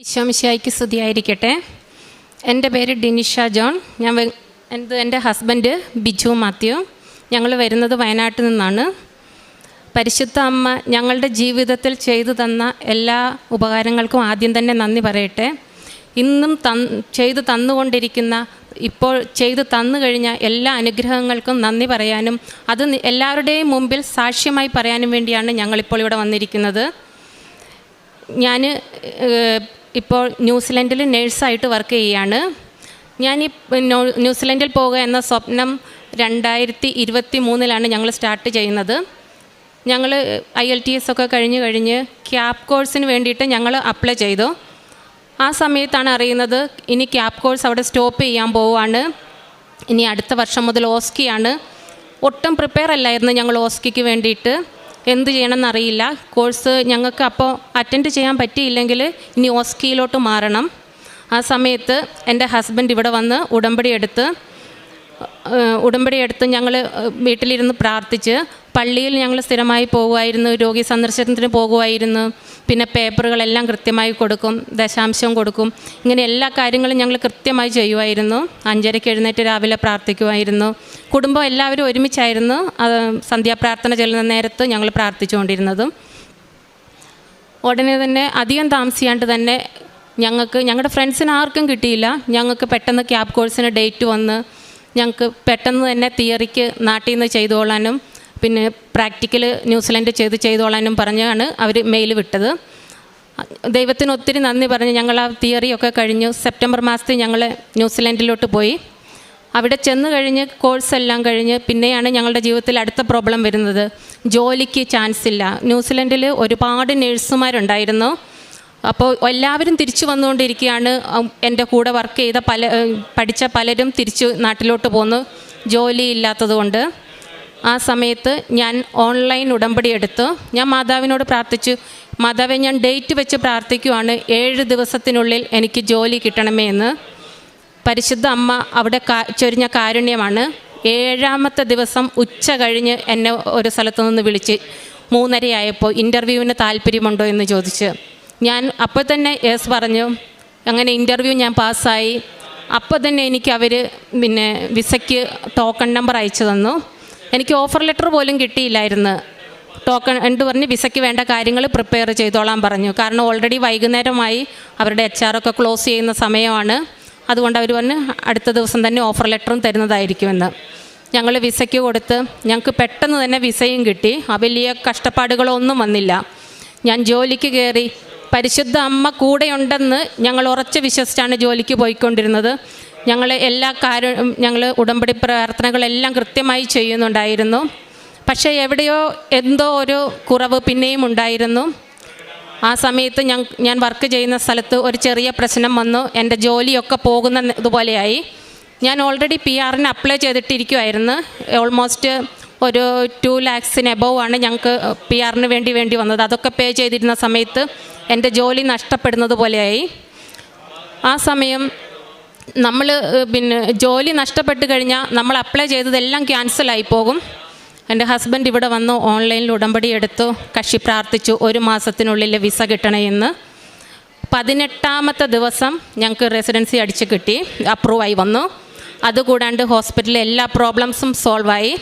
ഈശോമിശിഹായ്ക്ക് സ്തുതിയായിരിക്കട്ടെ. എൻ്റെ പേര് ഡിനിഷ ജോൺ. എൻ്റെ ഹസ്ബൻഡ് ബിജു മാത്യു. ഞങ്ങൾ വരുന്നത് വയനാട്ടിൽ നിന്നാണ്. പരിശുദ്ധ അമ്മ ഞങ്ങളുടെ ജീവിതത്തിൽ ചെയ്തു തന്ന എല്ലാ ഉപകാരങ്ങൾക്കും ആദ്യം തന്നെ നന്ദി പറയട്ടെ. ഇന്നും ചെയ്തു തന്നുകൊണ്ടിരിക്കുന്ന, ഇപ്പോൾ ചെയ്തു തന്നു കഴിഞ്ഞ എല്ലാ അനുഗ്രഹങ്ങൾക്കും നന്ദി പറയാനും അത് എല്ലാവരുടെയും മുമ്പിൽ സാക്ഷ്യമായി പറയാനും വേണ്ടിയാണ് ഞങ്ങളിപ്പോൾ ഇവിടെ വന്നിരിക്കുന്നത്. ഞാൻ ഇപ്പോൾ ന്യൂസിലൻഡിൽ നേഴ്സായിട്ട് വർക്ക് ചെയ്യുകയാണ്. ഞാൻ ന്യൂസിലൻഡിൽ പോകുക എന്ന സ്വപ്നം 2023 ഞങ്ങൾ സ്റ്റാർട്ട് ചെയ്യുന്നത്. ഞങ്ങൾ IELTS ഒക്കെ കഴിഞ്ഞ് ക്യാപ് കോഴ്സിന് വേണ്ടിയിട്ട് ഞങ്ങൾ അപ്ലൈ ചെയ്തു. ആ സമയത്താണ് അറിയുന്നത് ഇനി ക്യാപ് കോഴ്സ് അവിടെ സ്റ്റോപ്പ് ചെയ്യാൻ പോവുകയാണ്. ഇനി അടുത്ത വർഷം മുതൽ ഓസ്കിയാണ്. ഒട്ടും പ്രിപ്പയർ അല്ലായിരുന്നു ഞങ്ങൾ ഓസ്കിക്ക് വേണ്ടിയിട്ട്. എന്ത് ചെയ്യണമെന്നറിയില്ല. കോഴ്സ് ഞങ്ങൾക്ക് അപ്പോൾ അറ്റൻഡ് ചെയ്യാൻ പറ്റിയില്ലെങ്കിൽ ഇനി ഓസ്കിയിലോട്ട് മാറണം. ആ സമയത്ത് എൻ്റെ ഹസ്ബൻഡ് ഇവിടെ വന്ന് ഉടമ്പടി എടുത്ത് ഞങ്ങൾ വീട്ടിലിരുന്ന് പ്രാർത്ഥിച്ച്, പള്ളിയിൽ ഞങ്ങൾ സ്ഥിരമായി പോകുമായിരുന്നു, രോഗി സന്ദർശനത്തിന് പോകുമായിരുന്നു. പിന്നെ പേപ്പറുകളെല്ലാം കൃത്യമായി കൊടുക്കും, ദശാംശം കൊടുക്കും. ഇങ്ങനെ എല്ലാ കാര്യങ്ങളും ഞങ്ങൾ കൃത്യമായി ചെയ്യുമായിരുന്നു. 5:30 എഴുന്നേറ്റ് രാവിലെ പ്രാർത്ഥിക്കുമായിരുന്നു. കുടുംബം എല്ലാവരും ഒരുമിച്ചായിരുന്നു സന്ധ്യാപ്രാർത്ഥന ചെല്ലുന്ന നേരത്ത് ഞങ്ങൾ പ്രാർത്ഥിച്ചുകൊണ്ടിരുന്നതും. ഉടനെ തന്നെ അധികം താമസിയാണ്ട് തന്നെ ഞങ്ങളുടെ ഫ്രണ്ട്സിന് ആർക്കും കിട്ടിയില്ല. ഞങ്ങൾക്ക് പെട്ടെന്ന് ക്യാപ് കോഴ്സിന് ഡേറ്റ് വന്ന് ഞങ്ങൾക്ക് പെട്ടെന്ന് തന്നെ തിയറിക്ക് നാട്ടിൽ നിന്ന് ചെയ്തോളാനും പിന്നെ പ്രാക്ടിക്കൽ ന്യൂസിലൻഡ് ചെയ്തോളാനും പറഞ്ഞാണ് അവർ മെയിൽ വിട്ടത്. ദൈവത്തിന് ഒത്തിരി നന്ദി പറഞ്ഞ് ഞങ്ങൾ ആ തിയറിയൊക്കെ കഴിഞ്ഞു. സെപ്റ്റംബർ മാസത്തിൽ ഞങ്ങൾ ന്യൂസിലൻഡിലോട്ട് പോയി. അവിടെ ചെന്ന് കഴിഞ്ഞ് കോഴ്സെല്ലാം കഴിഞ്ഞ് പിന്നെയാണ് ഞങ്ങളുടെ ജീവിതത്തിൽ അടുത്ത പ്രോബ്ലം വരുന്നത്. ജോലിക്ക് ചാൻസ് ഇല്ല. ന്യൂസിലൻഡിൽ ഒരുപാട് നേഴ്സുമാരുണ്ടായിരുന്നു. അപ്പോൾ എല്ലാവരും തിരിച്ചു വന്നുകൊണ്ടിരിക്കുകയാണ്. എൻ്റെ കൂടെ വർക്ക് ചെയ്ത പഠിച്ച പലരും തിരിച്ചു നാട്ടിലോട്ട് പോന്നു, ജോലിയില്ലാത്തതുകൊണ്ട്. ആ സമയത്ത് ഞാൻ ഓൺലൈൻ ഉടമ്പടി എടുത്തു. ഞാൻ മാതാവിനോട് പ്രാർത്ഥിച്ചു, മാതാവെ ഞാൻ ഡേറ്റ് വെച്ച് പ്രാർത്ഥിക്കുവാണ്, 7 ദിവസത്തിനുള്ളിൽ എനിക്ക് ജോലി കിട്ടണമേ എന്ന്. പരിശുദ്ധ അമ്മ അവിടെ ചൊരിഞ്ഞ കാരുണ്യമാണ്. 7ാമത്തെ ദിവസം ഉച്ച കഴിഞ്ഞ് എന്നെ ഒരു സ്ഥലത്തു നിന്ന് വിളിച്ച് 3:30 ആയപ്പോൾ ഇൻ്റർവ്യൂവിന് താല്പര്യമുണ്ടോ എന്ന് ചോദിച്ച്. ഞാൻ അപ്പോൾ തന്നെ യെസ് പറഞ്ഞു. അങ്ങനെ ഇൻ്റർവ്യൂ ഞാൻ പാസ്സായി. അപ്പോൾ തന്നെ എനിക്ക് അവർ പിന്നെ വിസയ്ക്ക് ടോക്കൺ നമ്പർ അയച്ചു തന്നു. എനിക്ക് ഓഫർ ലെറ്റർ പോലും കിട്ടിയില്ലായിരുന്നു. ടോക്കൺ എന്ത് പറഞ്ഞ് വിസയ്ക്ക് വേണ്ട കാര്യങ്ങൾ പ്രിപ്പയർ ചെയ്തോളാൻ പറഞ്ഞു. കാരണം ഓൾറെഡി വൈകുന്നേരമായി, അവരുടെ HR ഒക്കെ ക്ലോസ് ചെയ്യുന്ന സമയമാണ്. അതുകൊണ്ട് അവർ പറഞ്ഞ് അടുത്ത ദിവസം തന്നെ ഓഫർ ലെറ്ററും തരുന്നതായിരിക്കുമെന്ന്. ഞങ്ങൾ വിസയ്ക്ക് കൊടുത്ത് ഞങ്ങൾക്ക് പെട്ടെന്ന് തന്നെ വിസയും കിട്ടി. വലിയ കഷ്ടപ്പാടുകളൊന്നും വന്നില്ല. ഞാൻ ജോലിക്ക് കയറി. പരിശുദ്ധ അമ്മ കൂടെയുണ്ടെന്ന് ഞങ്ങൾ ഉറച്ച് വിശ്വസിച്ചാണ് ജോലിക്ക് പോയിക്കൊണ്ടിരുന്നത്. ഞങ്ങൾ ഉടമ്പടി പ്രാർത്ഥനകളെല്ലാം കൃത്യമായി ചെയ്യുന്നുണ്ടായിരുന്നു. പക്ഷേ എവിടെയോ എന്തോ ഒരു കുറവ് പിന്നെയും ഉണ്ടായിരുന്നു. ആ സമയത്ത് ഞാൻ വർക്ക് ചെയ്യുന്ന സ്ഥലത്ത് ഒരു ചെറിയ പ്രശ്നം വന്നു. എൻ്റെ ജോലിയൊക്കെ പോകുന്ന ഇതുപോലെയായി. ഞാൻ ഓൾറെഡി PR-ന് അപ്ലൈ ചെയ്തിട്ടിരിക്കുമായിരുന്നു. ഓൾമോസ്റ്റ് ഒരു 2 lakhs എബോവ് ആണ് ഞങ്ങൾക്ക് PR-ന് വേണ്ടി വന്നത്. അതൊക്കെ പേ ചെയ്തിരുന്ന സമയത്ത് എൻ്റെ ജോലി നഷ്ടപ്പെടുന്നത് പോലെയായി. ആ സമയം നമ്മൾ പിന്നെ ജോലി നഷ്ടപ്പെട്ട് കഴിഞ്ഞാൽ നമ്മൾ അപ്ലൈ ചെയ്തതെല്ലാം ക്യാൻസലായി പോകും. എൻ്റെ ഹസ്ബൻഡ് ഇവിടെ വന്നു ഓൺലൈനിൽ ഉടമ്പടി എടുത്തു, കക്ഷി പ്രാർത്ഥിച്ചു 1 മാസത്തിനുള്ളിൽ വിസ കിട്ടണമെന്ന്. 18ാമത്തെ ദിവസം ഞങ്ങൾക്ക് റെസിഡൻസി അടിച്ച് കിട്ടി, അപ്രൂവായി വന്നു. അതുകൂടാണ്ട് ഹോസ്പിറ്റലിലെ എല്ലാ പ്രോബ്ലംസും സോൾവായി.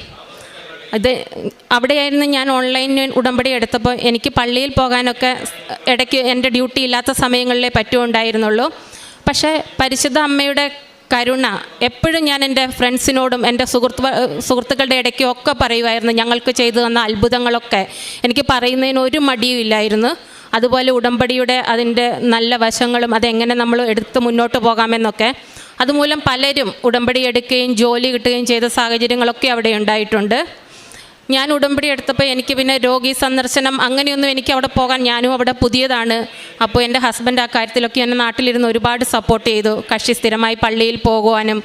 അവിടെയായിരുന്നു ഞാൻ ഓൺലൈനിൽ ഉടമ്പടി എടുത്തപ്പോൾ എനിക്ക് പള്ളിയിൽ പോകാനൊക്കെ ഇടയ്ക്ക് എൻ്റെ ഡ്യൂട്ടി ഇല്ലാത്ത സമയങ്ങളിലേ പറ്റുമുണ്ടായിരുന്നുള്ളൂ. പക്ഷേ പരിശുദ്ധ അമ്മയുടെ കരുണ എപ്പോഴും ഞാൻ എൻ്റെ ഫ്രണ്ട്സിനോടും എൻ്റെ സുഹൃത്തുക്കളുടെ ഇടയ്ക്കും ഒക്കെ പറയുമായിരുന്നു. ഞങ്ങൾക്ക് ചെയ്തു തന്ന അത്ഭുതങ്ങളൊക്കെ എനിക്ക് പറയുന്നതിന് ഒരു മടിയും ഇല്ലായിരുന്നു. അതുപോലെ ഉടമ്പടിയുടെ അതിൻ്റെ നല്ല വശങ്ങളും അതെങ്ങനെ നമ്മൾ എടുത്ത് മുന്നോട്ട് പോകാമെന്നൊക്കെ. അതുമൂലം പലരും ഉടമ്പടി എടുക്കുകയും ജോലി കിട്ടുകയും ചെയ്ത സാഹചര്യങ്ങളൊക്കെ അവിടെ ഉണ്ടായിട്ടുണ്ട്. ഞാൻ ഉടമ്പടി എടുത്തപ്പോൾ എനിക്ക് പിന്നെ രോഗി സന്ദർശനം അങ്ങനെയൊന്നും എനിക്ക് അവിടെ പോകാൻ, ഞാനും അവിടെ പുതിയതാണ്. അപ്പോൾ എൻ്റെ ഹസ്ബൻഡ് ആ കാര്യത്തിലൊക്കെ എന്നെ നാട്ടിലിരുന്ന് ഒരുപാട് സപ്പോർട്ട് ചെയ്തു. കക്ഷി സ്ഥിരമായി പള്ളിയിൽ പോകുവാനും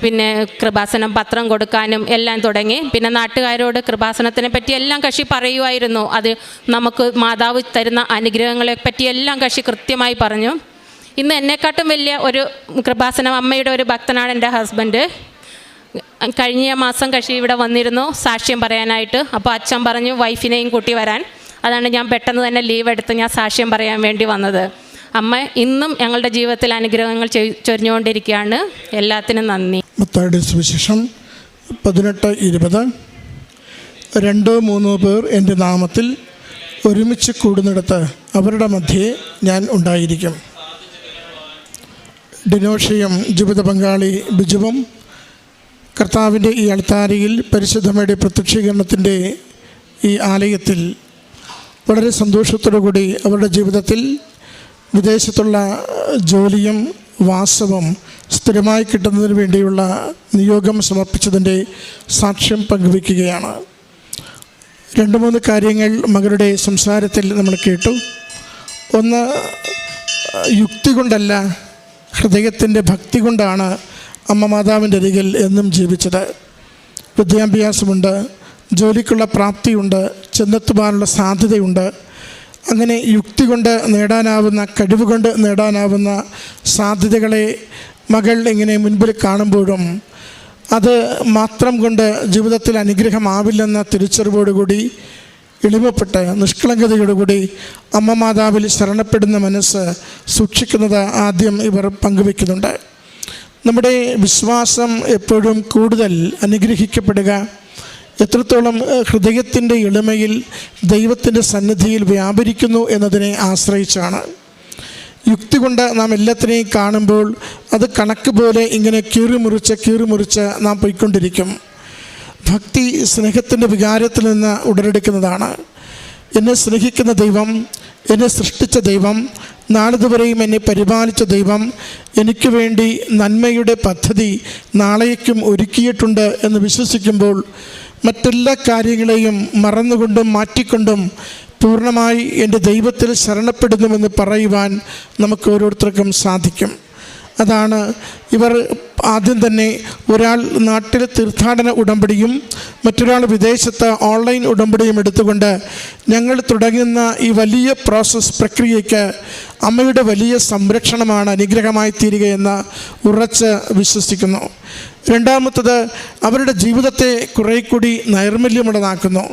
പിന്നെ കൃപാസനം പത്രം കൊടുക്കാനും എല്ലാം തുടങ്ങി. പിന്നെ നാട്ടുകാരോട് കൃപാസനത്തിനെ പറ്റി എല്ലാം കക്ഷി പറയുമായിരുന്നു. അത് നമുക്ക് മാതാവ് തരുന്ന അനുഗ്രഹങ്ങളെ പറ്റി എല്ലാം കക്ഷി കൃത്യമായി പറഞ്ഞു. ഇന്ന് എന്നെക്കാട്ടും വലിയ ഒരു കൃപാസനം അമ്മയുടെ ഒരു ഭക്തനാണ് എൻ്റെ ഹസ്ബൻഡ്. കഴിഞ്ഞ മാസം കക്ഷി ഇവിടെ വന്നിരുന്നു സാക്ഷ്യം പറയാനായിട്ട്. അപ്പോൾ അച്ഛൻ പറഞ്ഞു വൈഫിനെയും കൂട്ടി വരാൻ. അതാണ് ഞാൻ പെട്ടെന്ന് തന്നെ ലീവ് എടുത്ത് ഞാൻ സാക്ഷ്യം പറയാൻ വേണ്ടി വന്നത്. അമ്മ ഇന്നും ഞങ്ങളുടെ ജീവിതത്തിൽ അനുഗ്രഹങ്ങൾ ചൊരിഞ്ഞുകൊണ്ടിരിക്കുകയാണ്. എല്ലാത്തിനും നന്ദി. മത്തായിയുടെ സുവിശേഷം 18:20 2-3 പേർ എൻ്റെ നാമത്തിൽ ഒരുമിച്ച് കൂടുന്നിടത്ത് അവരുടെ മധ്യേ ഞാൻ ഉണ്ടായിരിക്കും. ഡിനോഷിയും ജീവിത പങ്കാളി ബിജുവും കർത്താവിൻ്റെ ഈ അൾത്താരയിൽ പരിശുദ്ധമയുടെ പ്രത്യക്ഷീകരണത്തിൻ്റെ ഈ ആലയത്തിൽ വളരെ സന്തോഷത്തോടുകൂടി അവരുടെ ജീവിതത്തിൽ വിദേശത്തുള്ള ജോലിയും വാസവും സ്ഥിരമായി കിട്ടുന്നതിന് വേണ്ടിയുള്ള നിയോഗം സമർപ്പിച്ചതിൻ്റെ സാക്ഷ്യം പങ്കുവയ്ക്കുകയാണ്. 2-3 കാര്യങ്ങൾ മകളുടെ സംസാരത്തിൽ നമ്മൾ കേട്ടു. ഒന്ന്, യുക്തി കൊണ്ടല്ല, ഹൃദയത്തിൻ്റെ ഭക്തി കൊണ്ടാണ് അമ്മ മാതാവിൻ്റെ അരികിൽ എന്നും ജീവിച്ചത്. വിദ്യാഭ്യാസമുണ്ട്, ജോലിക്കുള്ള പ്രാപ്തിയുണ്ട്, ചെന്നെത്തുവാനുള്ള സാധ്യതയുണ്ട്. അങ്ങനെ യുക്തി കൊണ്ട് നേടാനാവുന്ന, കഴിവ് കൊണ്ട് നേടാനാവുന്ന സാധ്യതകളെ മകൾ ഇങ്ങനെ മുൻപിൽ കാണുമ്പോഴും അത് മാത്രം കൊണ്ട് ജീവിതത്തിൽ അനുഗ്രഹമാവില്ലെന്ന തിരിച്ചറിവോടുകൂടി എളിമപ്പെട്ട് നിഷ്കളങ്കതയോടുകൂടി അമ്മ മാതാവിൽ ശരണപ്പെടുന്ന മനസ്സ് സൂക്ഷിക്കുന്നത് ആദ്യം ഇവർ പങ്കുവയ്ക്കുന്നുണ്ട്. നമ്മുടെ വിശ്വാസം എപ്പോഴും കൂടുതൽ അനുഗ്രഹിക്കപ്പെടുക എത്രത്തോളം ഹൃദയത്തിൻ്റെ എളിമയിൽ ദൈവത്തിൻ്റെ സന്നിധിയിൽ വ്യാപരിക്കുന്നു എന്നതിനെ ആശ്രയിച്ചാണ്. യുക്തി കൊണ്ട് നാം എല്ലാത്തിനെയും കാണുമ്പോൾ അത് കണക്ക് പോലെ ഇങ്ങനെ കീറിമുറിച്ച് നാം പോയിക്കൊണ്ടിരിക്കും. ഭക്തി സ്നേഹത്തിൻ്റെ വികാരത്തിൽ നിന്ന് ഉടലെടുക്കുന്നതാണ്. എന്നെ സ്നേഹിക്കുന്ന ദൈവം, എന്നെ സൃഷ്ടിച്ച ദൈവം, നാളിതുവരെയും എന്നെ പരിപാലിച്ച ദൈവം എനിക്ക് വേണ്ടി നന്മയുടെ പദ്ധതി നാളേക്കും ഒരുക്കിയിട്ടുണ്ട് എന്ന് വിശ്വസിക്കുമ്പോൾ മറ്റെല്ലാ കാര്യങ്ങളെയും മറന്നുകൊണ്ടും മാറ്റിക്കൊണ്ടും പൂർണ്ണമായി എൻ്റെ ദൈവത്തിൽ ശരണപ്പെടുന്നുവെന്ന് പറയുവാൻ നമുക്ക് ഓരോരുത്തർക്കും സാധിക്കും. അതാണ് ഇവർ ആദ്യം തന്നെ ഒരാൾ നാട്ടിൽ തീർത്ഥാടന ഉടമ്പടിയും മറ്റൊരാൾ വിദേശത്ത് ഓൺലൈൻ ഉടമ്പടിയും എടുത്തുകൊണ്ട് ഞങ്ങൾ തുടങ്ങുന്ന ഈ വലിയ പ്രക്രിയയ്ക്ക് അമ്മയുടെ വലിയ സംരക്ഷണമാണ് അനുഗ്രഹമായി തീരുകയെന്ന് ഉറച്ച് വിശ്വസിക്കുന്നു. രണ്ടാമത്തത്, അവരുടെ ജീവിതത്തെ കുറേ കൂടി നൈർമല്യമുള്ളതാക്കുന്നു.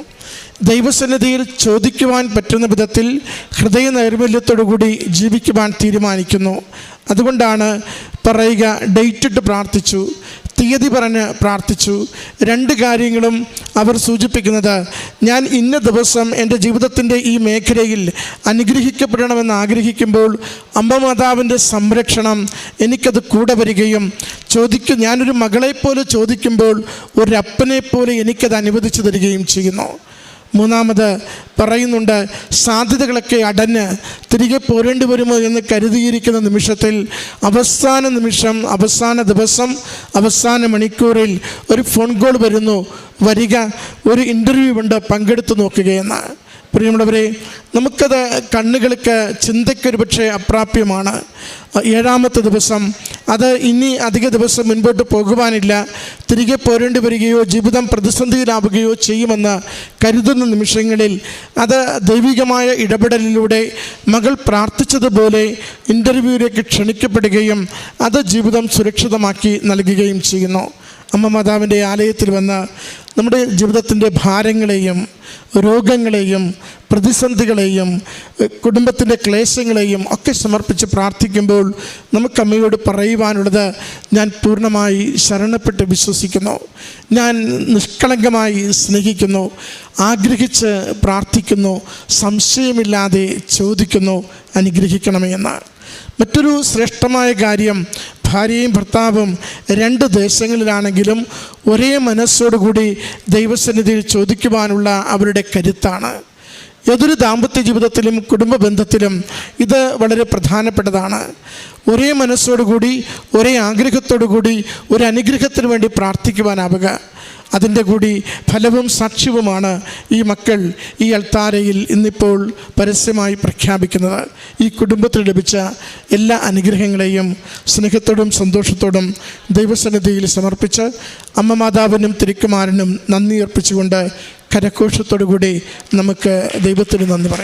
ദൈവസന്നിധിയിൽ ചോദിക്കുവാൻ പറ്റുന്ന വിധത്തിൽ ഹൃദയ നൈർമല്യത്തോടുകൂടി ജീവിക്കുവാൻ തീരുമാനിക്കുന്നു. അതുകൊണ്ടാണ് പറയുക, ഡേറ്റിട്ട് പ്രാർത്ഥിച്ചു, തീയതി പറഞ്ഞ് പ്രാർത്ഥിച്ചു. 2 കാര്യങ്ങളും അവർ സൂചിപ്പിക്കുന്നത്, ഞാൻ ഇന്ന ദിവസം എൻ്റെ ജീവിതത്തിൻ്റെ ഈ മേഖലയിൽ അനുഗ്രഹിക്കപ്പെടണമെന്ന് ആഗ്രഹിക്കുമ്പോൾ അമ്മ മാതാവിൻ്റെ സംരക്ഷണം എനിക്കത് കൂടെ വരികയും ഞാനൊരു മകളെപ്പോലെ ചോദിക്കുമ്പോൾ ഒരപ്പനെപ്പോലെ എനിക്കത് അനുവദിച്ചു തരികയും ചെയ്യുന്നു. മൂന്നാമത് പറയുന്നുണ്ട്, സാധ്യതകളൊക്കെ അടഞ്ഞ് തിരികെ പോരേണ്ടി വരുമോ എന്ന് കരുതിയിരിക്കുന്ന നിമിഷത്തിൽ അവസാന നിമിഷം, അവസാന ദിവസം, അവസാന മണിക്കൂറിൽ ഒരു ഫോൺ കോൾ വരുന്നു, വരിക, ഒരു ഇൻ്റർവ്യൂ ഉണ്ട്, പങ്കെടുത്ത് നോക്കുകയെന്ന്. പ്രിയമുള്ളവരെ, നമുക്കത് കണ്ണുകൾക്ക് ചിന്തയ്ക്കൊരു പക്ഷേ അപ്രാപ്യമാണ്. 7ാമത്തെ ദിവസം, അത് ഇനി അധിക ദിവസം മുൻപോട്ട് പോകുവാനില്ല, തിരികെ പോരേണ്ടി വരികയോ ജീവിതം പ്രതിസന്ധിയിലാവുകയോ ചെയ്യുമെന്ന് കരുതുന്ന നിമിഷങ്ങളിൽ അത് ദൈവികമായ ഇടപെടലിലൂടെ മകൾ പ്രാർത്ഥിച്ചതുപോലെ ഇൻ്റർവ്യൂവിലേക്ക് ക്ഷണിക്കപ്പെടുകയും അത് ജീവിതം സുരക്ഷിതമാക്കി നൽകുകയും ചെയ്യുന്നു. അമ്മ മാതാവിൻ്റെ ആലയത്തിൽ വന്ന് നമ്മുടെ ജീവിതത്തിൻ്റെ ഭാരങ്ങളെയും രോഗങ്ങളെയും പ്രതിസന്ധികളെയും കുടുംബത്തിൻ്റെ ക്ലേശങ്ങളെയും ഒക്കെ സമർപ്പിച്ച് പ്രാർത്ഥിക്കുമ്പോൾ നമുക്ക് അമ്മയോട് പറയുവാനുള്ളത്, ഞാൻ പൂർണ്ണമായി ശരണപ്പെട്ട് വിശ്വസിക്കുന്നു, ഞാൻ നിഷ്കളങ്കമായി സ്നേഹിക്കുന്നു, ആഗ്രഹിച്ച് പ്രാർത്ഥിക്കുന്നു, സംശയമില്ലാതെ ചോദിക്കുന്നു, അനുഗ്രഹിക്കണമേ എന്ന്. മറ്റൊരു ശ്രേഷ്ഠമായ കാര്യം, ഭാര്യയും ഭർത്താവും 2 ദേശങ്ങളിലാണെങ്കിലും ഒരേ മനസ്സോടുകൂടി ദൈവസന്നിധിയിൽ ചോദിക്കുവാനുള്ള അവരുടെ കരുത്താണ്. ഏതൊരു ദാമ്പത്യ ജീവിതത്തിലും കുടുംബ ബന്ധത്തിലും ഇത് വളരെ പ്രധാനപ്പെട്ടതാണ്. ഒരേ മനസ്സോടുകൂടി ഒരേ ആഗ്രഹത്തോടുകൂടി ഒരു അനുഗ്രഹത്തിന് വേണ്ടി പ്രാർത്ഥിക്കുവാനാവുക. അതിൻ്റെ കൂടി ഫലവും സാക്ഷ്യവുമാണ് ഈ മക്കൾ ഈ അൾത്താരയിൽ ഇന്നിപ്പോൾ പരസ്യമായി പ്രഖ്യാപിക്കുന്നത്. ഈ കുടുംബത്തിൽ ലഭിച്ച എല്ലാ അനുഗ്രഹങ്ങളെയും സ്നേഹത്തോടും സന്തോഷത്തോടും ദൈവസന്നിധിയിൽ സമർപ്പിച്ച് അമ്മ മാതാവിനും തിരുക്കുമാരനും നന്ദി അർപ്പിച്ചുകൊണ്ട് കരഘോഷത്തോടു കൂടി നമുക്ക് ദൈവത്തിന് നന്ദി പറയാം.